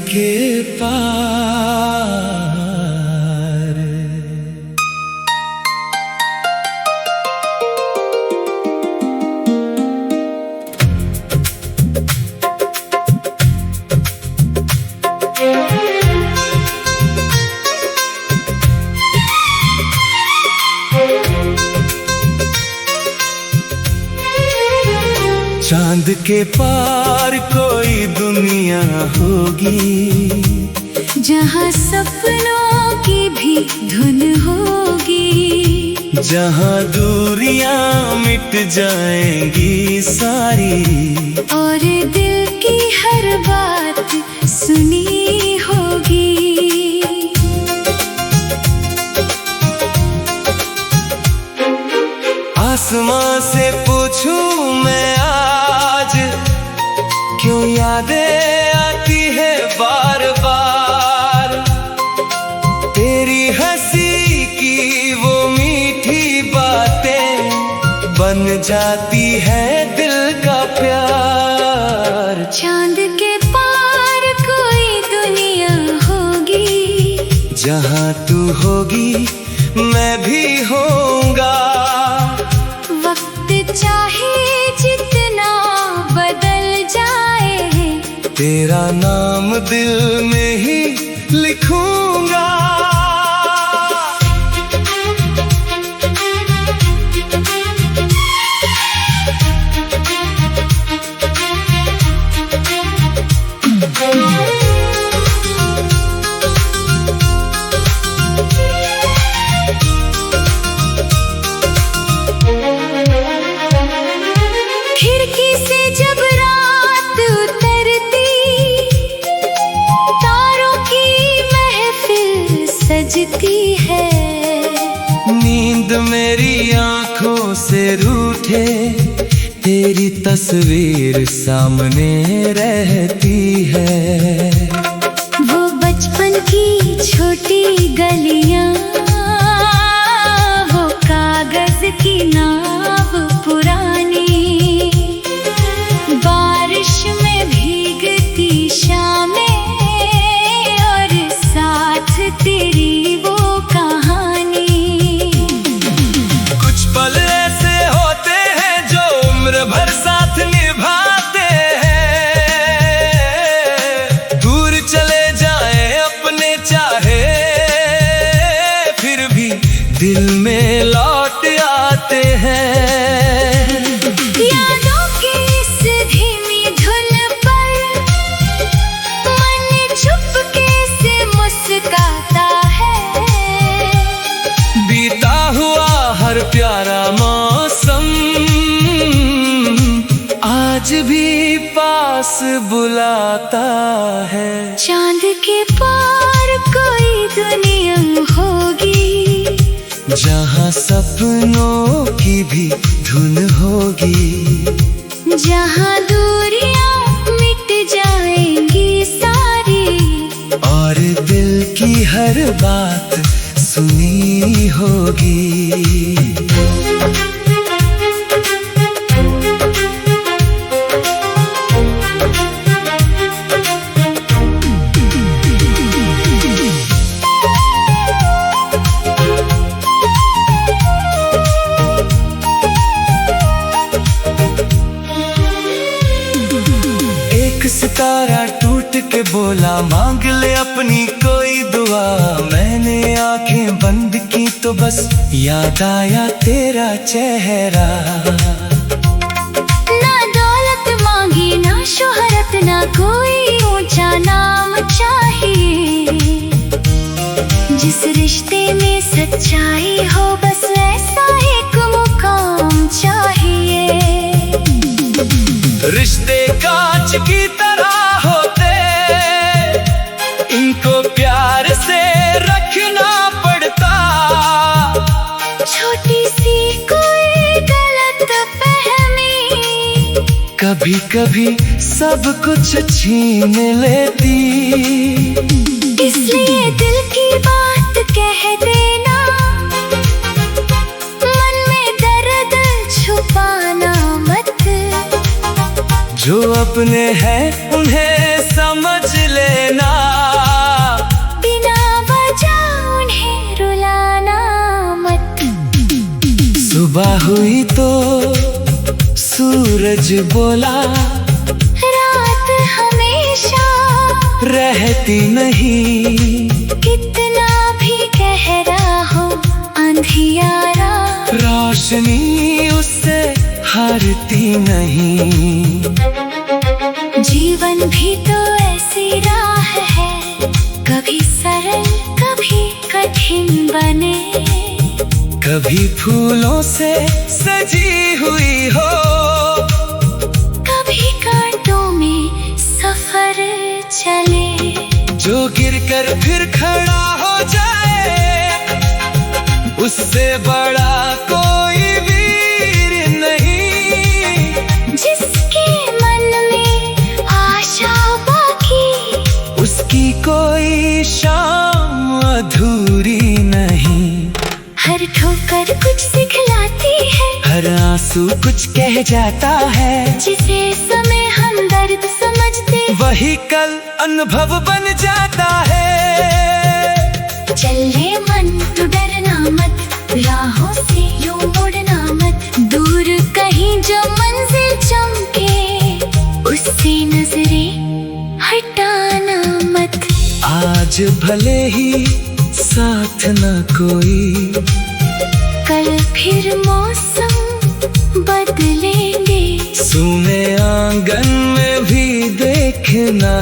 के पार। चांद के पार कोई दुनिया होगी, जहाँ सपनों की भी धुन होगी, जहाँ दूरियां मिट जाएंगी सारी, और दिल की हर बात सुनी होगी। आसमां से पूछूं मैं आज, क्यों यादें आती है बार बार, तेरी हंसी की वो मीठी बातें बन जाती है दिल का प्यार। चांद के पार कोई दुनिया होगी, जहाँ तू होगी मैं भी होऊंगा, वक्त चाहे जितना बदल जाए, तेरा नाम दिल में ही लिखूंगा। खिड़की से जब रात उतरती, तारों की महफिल सजती है, नींद मेरी आंखों से रूठे, तेरी तस्वीर सामने रहती है। वो बचपन की छोटी गलियां, वो कागज की नाव पुरानी, बारिश में भीगती शामें, और साथ तेरी वो कहानी। कुछ पल ऐसे होते हैं जो उम्र भर साथ निभाते हैं, दूर चले जाए अपने चाहे, फिर भी दिल में लौट आते हैं। यादों की इस धीमी धुन पर मन चुपके से मुस्कुराता है, बीता हुआ हर प्यारा मौसम आज भी पास बुलाता है। चांद के पार कोई दुनिया होगी, जहाँ सपनों की भी धुन होगी, जहाँ दूरियां मिट जाएंगी सारी, और दिल की हर बात सुनी होगी। सितारा टूट के बोला मांग ले अपनी कोई दुआ, मैंने आंखें बंद की तो बस याद आया तेरा चेहरा। ना दौलत मांगी ना शोहरत ना कोई ऊंचा नाम चाहिए, जिस रिश्ते में सच्चाई हो बस ऐसा एक मुकाम चाहिए। रिश्ते कांच की तरह होते, इनको प्यार से रखना पड़ता, छोटी सी कोई गलत फहमी कभी कभी सब कुछ छीन लेती, इसलिए दिल की बात कह देना, मन में दर्द छुपाना मत, जो अपने हैं उन्हें समझ लेना। सुबह हुई तो सूरज बोला, रात हमेशा रहती नहीं। कितना भी गहरा हो अंधियारा, रोशनी उससे हारती नहीं। जीवन भी तो ऐसी राह है, कभी सरल कभी कठिन बने। कभी फूलों से सजी हुई हो, कभी कांटों में सफर चले। जो गिरकर फिर खड़ा हो जाए, उससे बड़ा कोई वीर नहीं। जिसके मन में आशा बाकी, उसकी कोई शाम अधूरी नहीं। हर ठोकर कुछ सिखलाती है, हर आंसू कुछ कह जाता है। जिसे समय हम दर्द समझते, वही कल अनुभव बन जाता है। चले मन तो डरना मत, राहों से यूं मुड़ना मत। दूर कहीं जो मंजिल चमके, उससे नजरें हटाना मत। आज भले ही साथ न कोई, कल फिर मौसम बदलेंगे। सुने आंगन में भी देखना,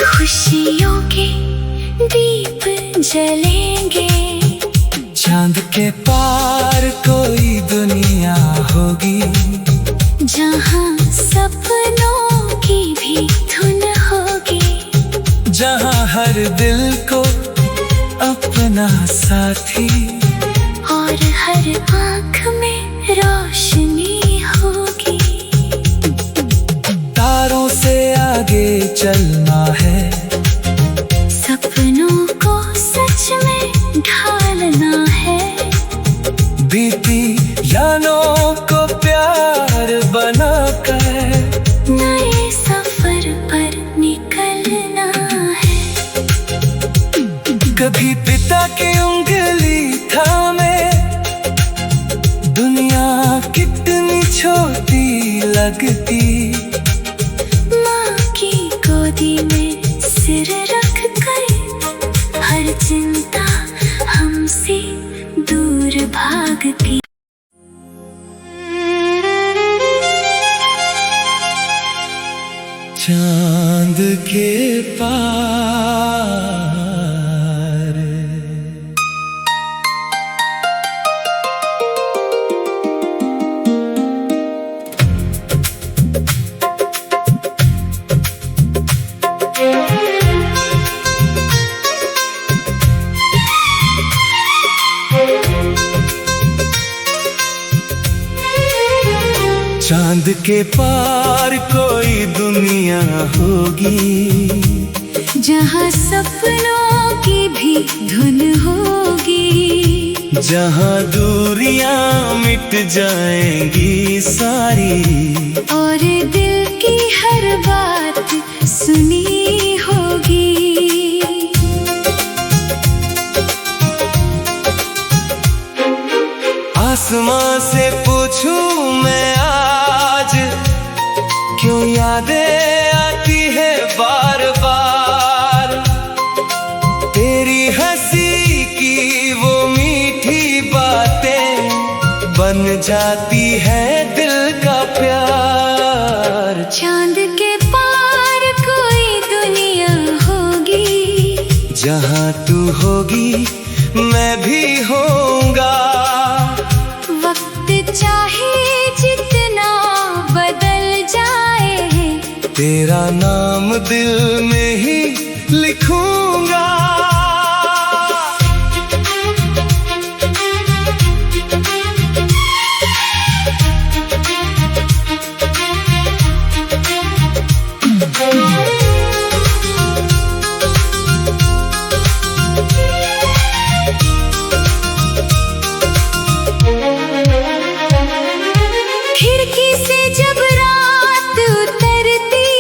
खुशियों के दीप जलेंगे। चांद के पार कोई दुनिया होगी, जहाँ सपनों की भी धुन होगी। जहाँ हर दिल को अपना साथी, और हर आँख में रोशनी होगी। तारों से आगे चलना है, सपनों को सच में ढालना है। बीती यादों को प्यार बनाकर नए सफर पर निकलना है। कभी पिता की उंगली थामे, दुनिया कितनी छोटी लगती। माँ की गोदी में सिर रख कर हर चिंता हमसे दूर भागती। चांद के पार चांद के पार कोई दुनिया होगी, जहाँ सपनों की भी धुन होगी। जहाँ दूरियां मिट जाएंगी सारी, और दिल की हर बात सुनी होगी। आसमां से पूछूं मैं आज, क्यों यादें आती है बार बार। तेरी हंसी की वो मीठी बातें बन जाती है दिल का प्यार। चांद के पार कोई दुनिया होगी, जहाँ तू होगी मैं भी होऊंगा। वक्त चाहे जितना बदल जाए, तेरा नाम दिल में ही लिखूंगा। खिड़की से जब रात उतरती,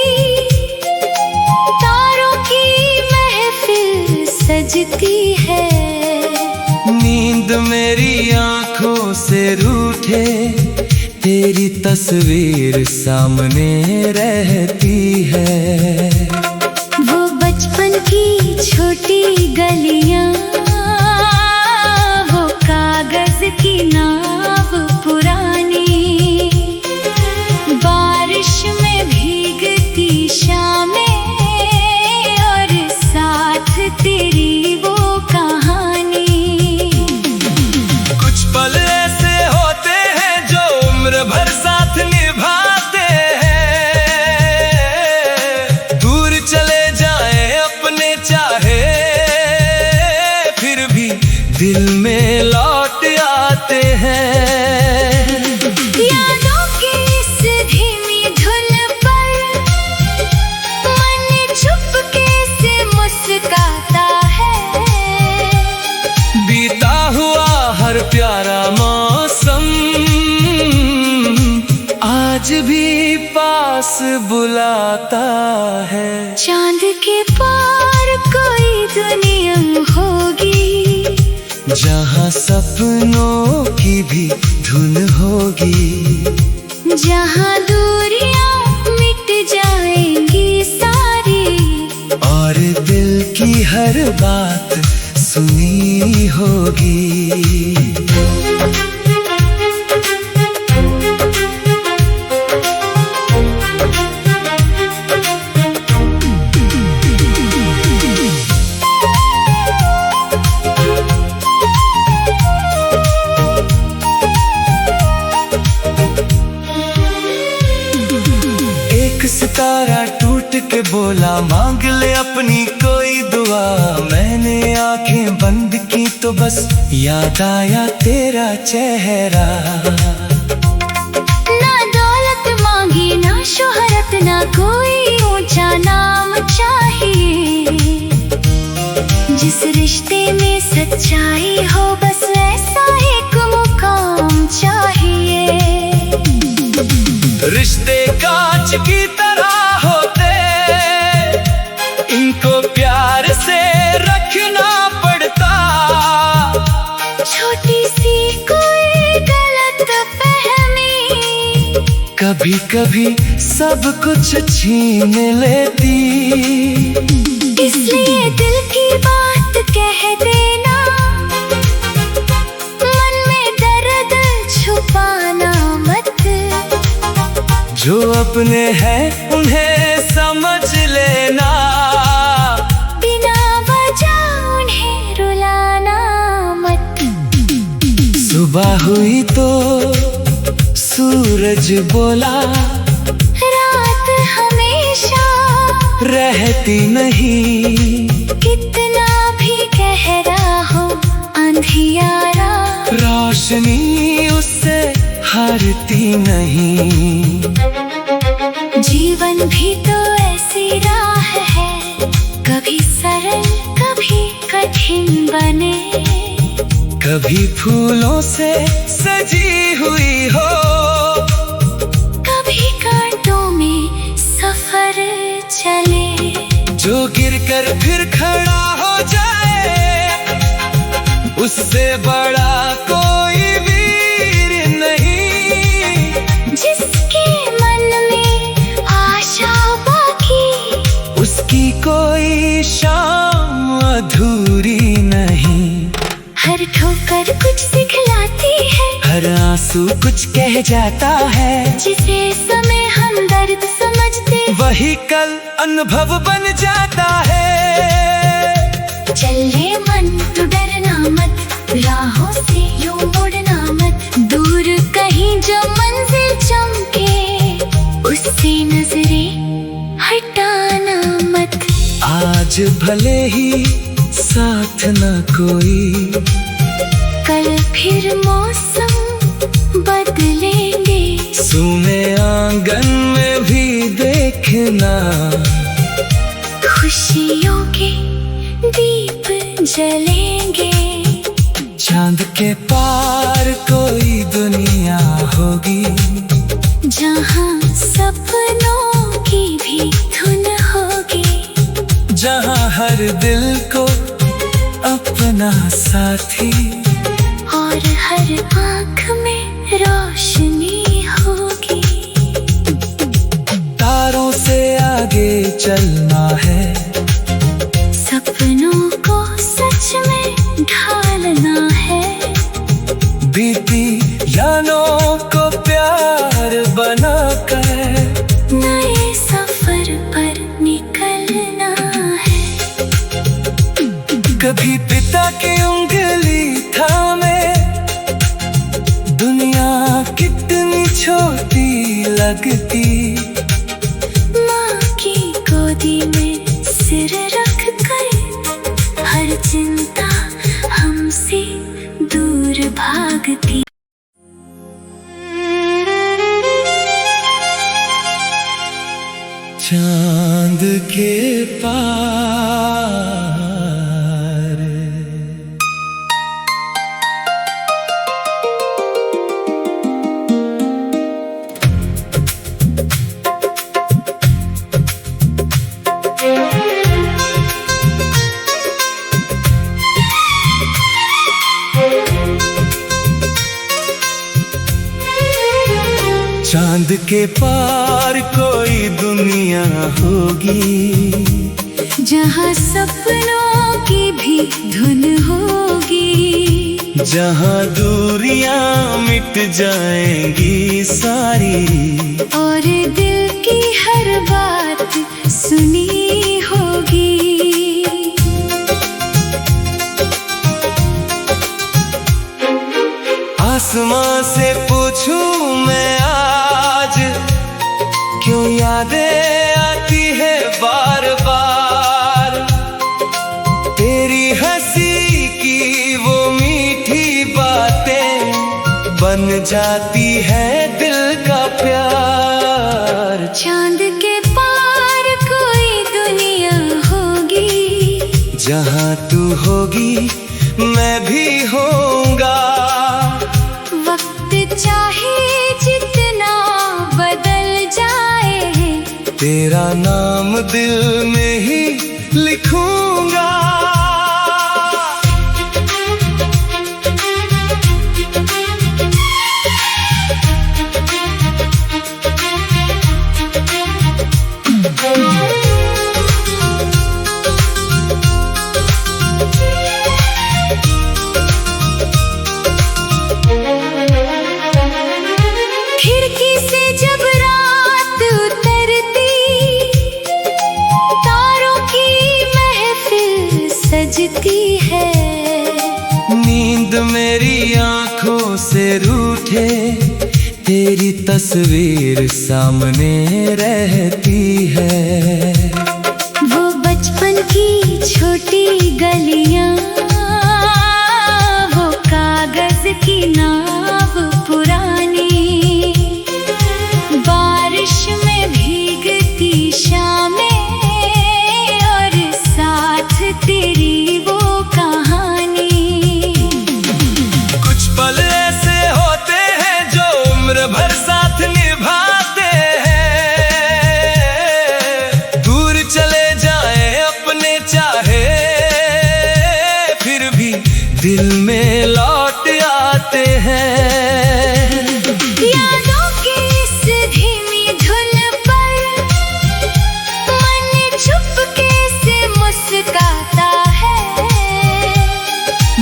तारों की महफिल से रूठे तेरी तस्वीर सामने रहती है। वो बचपन की छोटी गलियां, वो कागज की नाव पुरानी, बारिश में भीगती शामें और साथ तेरी वो कहानी। कुछ पल ऐसे होते हैं जो उम्र भर साथ निभाते हैं, दूर चले जाए अपने चाहे फिर भी दिल में लौट आते हैं। यादों की इस धीमी धुन पर मन चुपके से मुस्कुराता है। बीता हुआ हर प्यारा मौसम आज भी पास बुलाता है। चांद के पार कोई दुनिया होगी, जहाँ सपनों की भी धुन होगी, जहाँ दूरियां मिट जाएंगी सारी, और दिल की हर बात सुनी होगी। सितारा टूट के बोला मांग ले अपनी कोई दुआ, मैंने आंखें बंद की तो बस याद आया तेरा चेहरा। ना दौलत मांगी ना शोहरत ना कोई ऊंचा नाम चाहिए, जिस रिश्ते में सच्चाई हो बस ऐसा एक मुकाम चाहिए। रिश्ते कांच की तरह होते, इनको प्यार से रखना पड़ता, छोटी सी कोई गलत फहमी कभी कभी सब कुछ छीन लेती। इसलिए दिल की बात कह देना, मन में दर्द छुपाना मत। जो अपने हैं उन्हें समझ लेना, बिना वजह उन्हें रुलाना मत। सुबह हुई तो सूरज बोला, रात हमेशा रहती नहीं, कितना भी गहरा हो अंधियारा, रोशनी उससे हारती नहीं। जीवन भी तो ऐसी राह है, कभी सरल कभी कठिन बने, कभी फूलों से सजी हुई हो, कभी कांटों में सफर चले। जो गिरकर फिर खड़ा हो जाए उससे बड़ा कोई वीर नहीं, जिसके मन में आशा बाकी उसकी कोई शाम अधूरी नहीं। हर ठोकर कुछ सिखलाती है, हर आंसू कुछ कह जाता है, जिसे समय हम दर्द समझते वही कल अनुभव बन जाता है। चले मन तो डरना मत, राहों से यूं मुड़ना मत, दूर कहीं जो मंजिल चमके उससे नजरें हटाना मत। आज भले ही साथ न कोई, कल फिर मौसम बदलेंगे, सुने आंगन में भी देखना, खुशियों के दीप जलेंगे। चांद के पार कोई दुनिया होगी, जहाँ सपनों की भी धुन होगी, जहाँ हर दिल को अपना साथी और हर आँख में चलना है, सपनों को सच में ढालना है, बीती यादों को प्यार बनाकर नए सफर पर निकलना है। कभी पिता की उंगली थामे दुनिया कितनी छोटी लगती, माँ की गोदी में सिर रख कर हर चिंता हमसे दूर भागती। चांद के पार चांद के पार कोई दुनिया होगी, जहाँ सपनों की भी धुन होगी, जहाँ दूरियां मिट जाएंगी सारी, और दिल की हर बात सुनी होगी। आसमां से पूछूं मैं आज, क्यों यादें आती है बार बार, तेरी हंसी की वो मीठी बातें बन जाती है दिल का प्यार। चांद के पार कोई दुनिया होगी, जहाँ तू होगी मैं भी होऊंगा, वक्त चाहे जितना बदल जाए, तेरा नाम दिल में ही लिखूंगा। खिड़की से जब रात उतरती, तारों की महफिल सजती है, नींद मेरी आंखों से रूठे, तेरी तस्वीर सामने रहती है। वो बचपन की छोटी गलियां, वो कागज की नाव पुरानी, बारिश में भीगती शामें, और साथ तेरी वो कहानी। कुछ पल ऐसे होते हैं जो उम्र भर साथ निभाते हैं, दूर चले जाए अपने चाहे, फिर भी दिल में लौट आते हैं। यादों की इस धीमी धुन पर मन चुपके से मुस्कुराता है,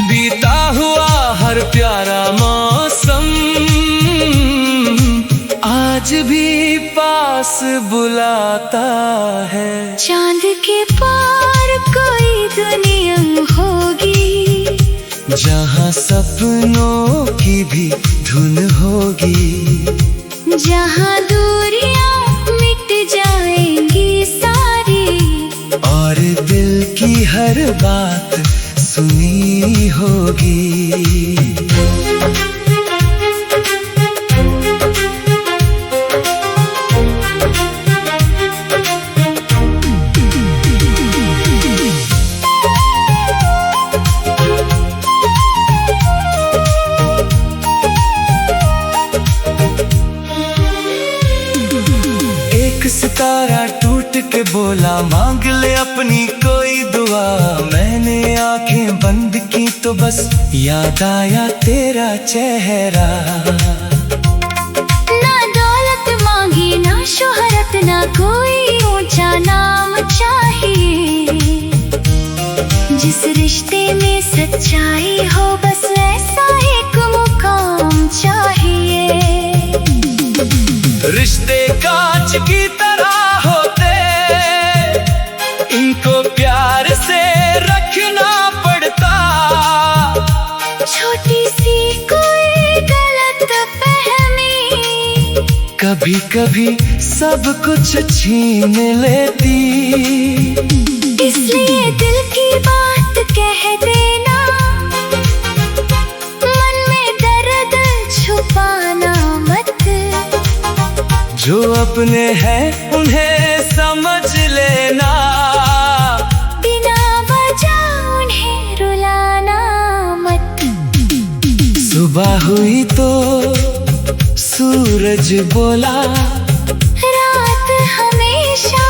बीता हुआ हर प्यारा मौसम आज भी पास बुलाता है। चांद के पार कोई दुनिया होगी, जहाँ सपनों की भी धुन होगी, जहाँ दूरियां मिट जाएंगी सारी, और दिल की हर बात सुनी होगी। सितारा टूट के बोला मांग ले अपनी कोई दुआ, मैंने आंखें बंद की तो बस याद आया तेरा चेहरा। ना दौलत मांगी ना शोहरत ना कोई ऊंचा नाम, रिश्ते में सच्चाई हो, बस ऐसा एक मुकाम चाहिए। रिश्ते कांच की तरह होते, इनको प्यार से रखना पड़ता। छोटी सी कोई गलत फहमी कभी कभी सब कुछ छीन लेती। इसलिए दिल की बात कह देना, मन में दर्द छुपाना मत। जो अपने हैं उन्हें समझ लेना, बिना वजह उन्हें रुलाना मत। सुबह हुई तो सूरज बोला, रात हमेशा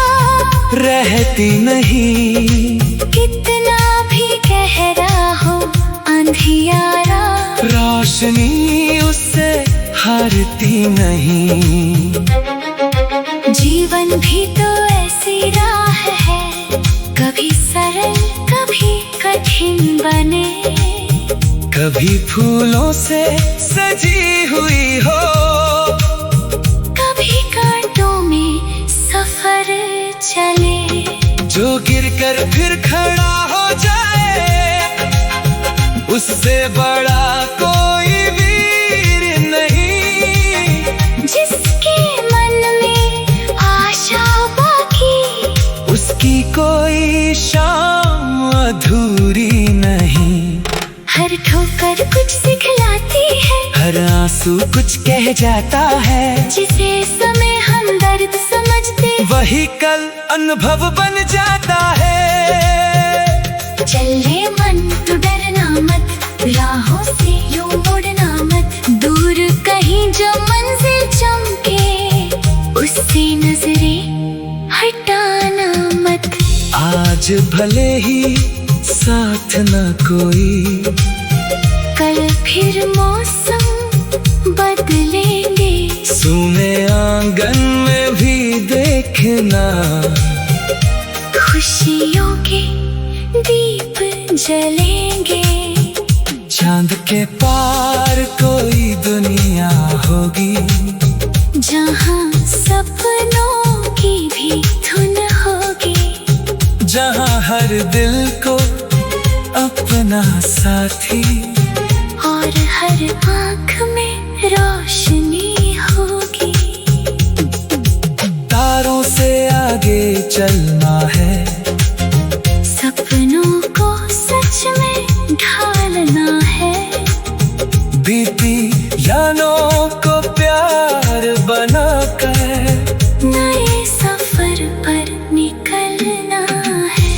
रहती नहीं। कितना भी गहरा हो अंधियारा, रोशनी उससे हारती नहीं। जीवन भी तो ऐसी राह है, कभी सरल कभी कठिन बने। कभी फूलों से सजी हुई हो, कभी कांटों में सफर चले। जो गिरकर फिर खड़ा हो जाए, उससे बड़ा कोई वीर नहीं। जिसके मन में आशा बाकी, उसकी कोई शाम अधूरी नहीं। हर ठोकर कुछ सिखलाती है, हर आंसू कुछ कह जाता है। जिसे समय हम दर्द समझते, वही कल अनुभव बन जाता है। चले मन तो डरना मत, राहों से यूं मुड़ना मत। दूर कहीं जो मंजिल चमके, उससे नजरें हटाना मत। आज भले ही साथ न कोई, कल फिर मौसम बदलेंगे। सुने आंगन में भी देखना, खुशियों के दीप जलेंगे। चांद के पार कोई दुनिया होगी, जहाँ सपनों की भी धुन होगी। जहाँ हर दिल को अपना साथी, और हर आँख में रोशनी होगी। तारों से आगे चलना है, सपनों को सच में ढालना है। बीती यादों को प्यार बनाकर नए सफर पर निकलना है।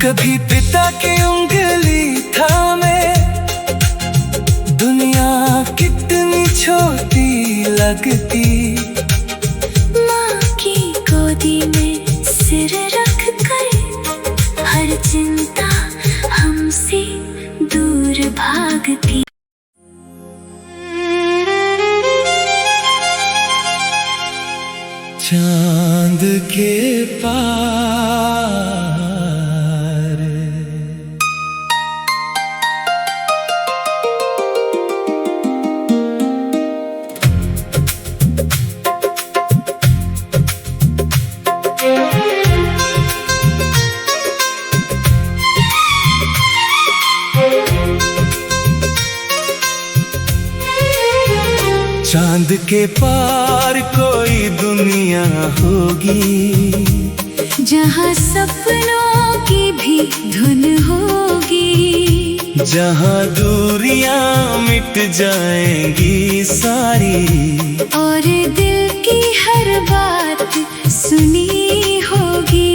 कभी पिता की उंगली थामे, दुनिया कितनी छोटी लगती। माँ की गोदी में सिर रख कर हर चिंता हमसे दूर भागती। चांद के पार चांद के पार कोई दुनिया होगी, जहाँ सपनों की भी धुन होगी। जहाँ दूरियां मिट जाएंगी सारी, और दिल की हर बात सुनी होगी।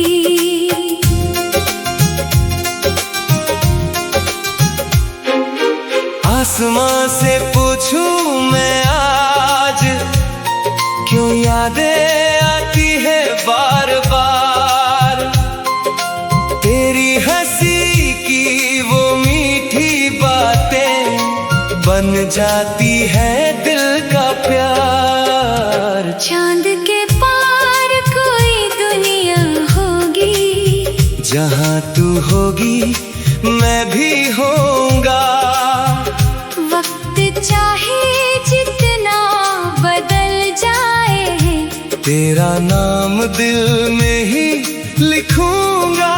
आसमां से पूछूं मैं आज, क्यों यादें आती है बार बार। तेरी हंसी की वो मीठी बातें बन जाती है दिल का प्यार। चांद के पार कोई दुनिया होगी, जहाँ तू होगी मैं भी होऊंगा। वक्त चाहे जितना बदल जाए, तेरा नाम दिल में ही लिखूंगा।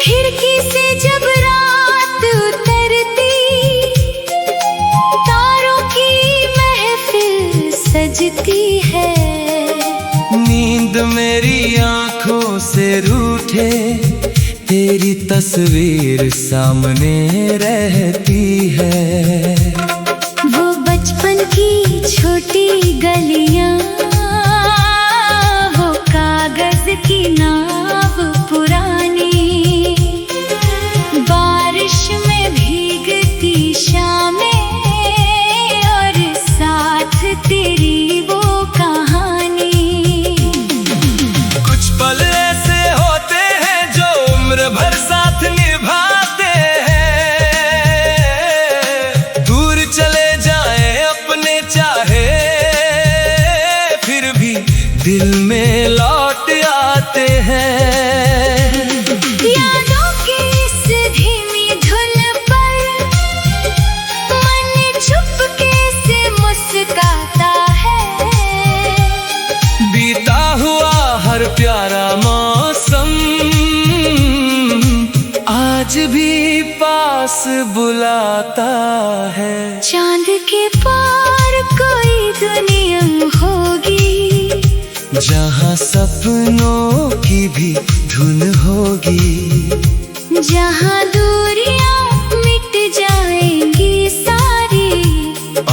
खिड़की से जब रात उतरती, तारों की महफिल सजती है। नींद मेरी आंखों से रूठे, तेरी तस्वीर सामने रहती है। वो बचपन की छोटी गलियां, वो कागज की नाव पुरानी, बारिश में भीगती शामें और साथ तेरी वो कहानी। कुछ पल ऐसे होते हैं जो उम्र भर साथ निभाते हैं। दूर चले जाए अपने चाहे, फिर भी दिल में लौट आते हैं। यादों की इस धीमी धुन पर मन चुपके से मुस्कुराता है। बीता हुआ हर प्यारा मौसम आज भी पास बुलाता है। चांद के पार कोई दुनिया होगी, जहाँ सपनों की भी धुन होगी, जहाँ दूरियां मिट जाएंगी सारी,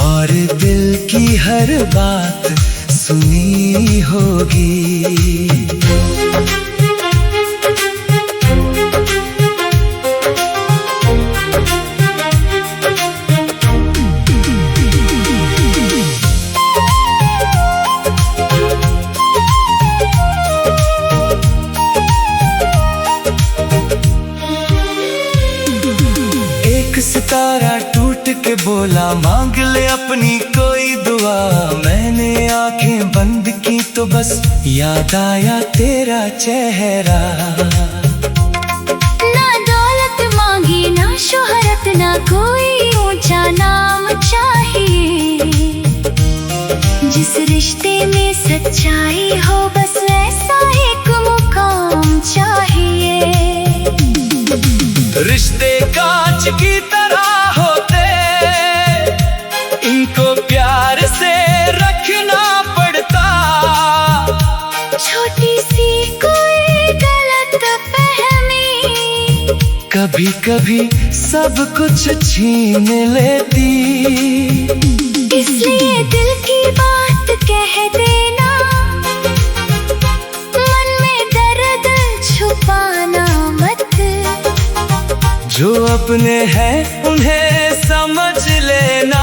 और दिल की हर बात सुनी होगी। एक सितारा टूट के बोला मांग ले अपनी कोई दुआ। मैंने आंखें बंद की तो बस याद आया तेरा चेहरा। ना दौलत मांगी ना शोहरत ना कोई ऊंचा नाम चाहिए, जिस रिश्ते में सच्चाई हो बस ऐसा एक मुकाम चाहिए। रिश्ते कांच की तरह होते, इनको प्यार से रखना पड़ता। छोटी सी कोई गलत फहमी कभी कभी सब कुछ छीन लेती। इसलिए दिल की बात कह देना, मन में दर्द छुपाना मत। जो अपने हैं उन्हें समझ लेना,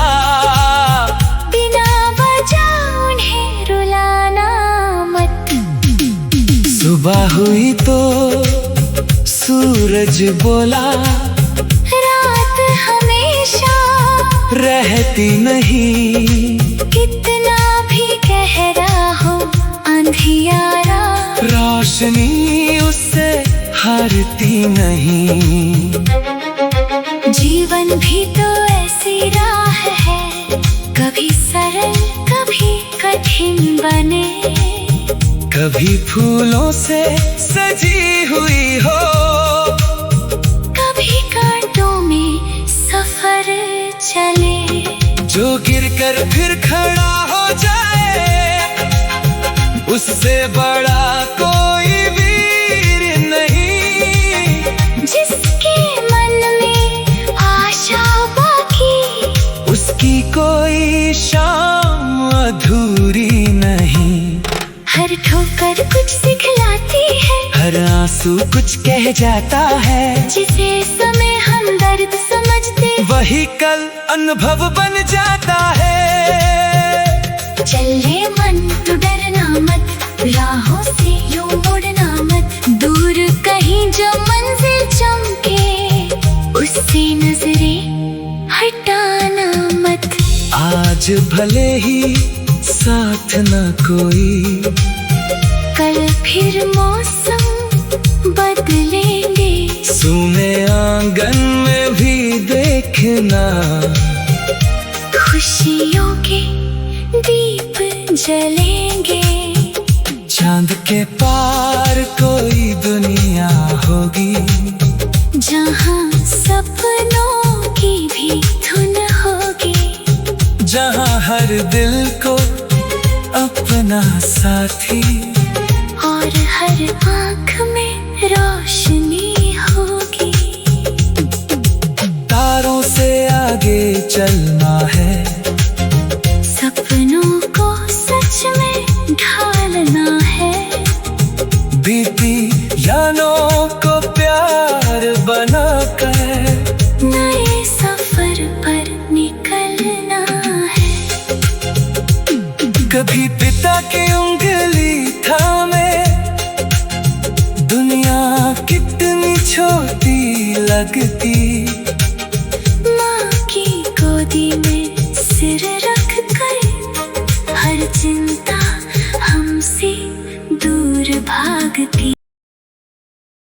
बिना वजह उन्हें रुलाना मत। सुबह हुई तो सूरज बोला, रात हमेशा रहती नहीं। कितना भी गहरा हो अंधियारा, रोशनी उससे हारती नहीं। जीवन भी तो ऐसी राह है, कभी सरल कभी कठिन बने। कभी फूलों से सजी हुई हो, कभी कांटों में सफर चले। जो गिरकर फिर खड़ा हो जाए, उससे बड़ा कोई वीर नहीं। जिसके मन में आशा बाकी, उसकी कोई शाम अधूरी नहीं। हर ठोकर कुछ सिखलाती है, हर आंसू कुछ कह जाता है। जिसे समय हम दर्द समझते, वही कल अनुभव बन जाता है। चले मन तो डरना मत, राहों से यूं मुड़ना मत, दूर कहीं जो मंजिल चमके उससे नजरें हटाना मत। आज भले ही साथ न कोई, कल फिर मौसम बदलेंगे, सूने आंगन में भी देखना खुशियों के दीप जलेंगे। चांद के पार कोई दुनिया होगी, जहाँ सपनों की भी धुन होगी, जहाँ हर दिल को अपना साथी और हर आँख में रोशनी होगी। तारों से आगे चलना है, सपनों को सच में ढालना है, बीती यादों को प्यार बनाकर नए सफर पर निकलना है। कभी पिता की उंगली थामे, दुनिया कितनी छोटी लगती,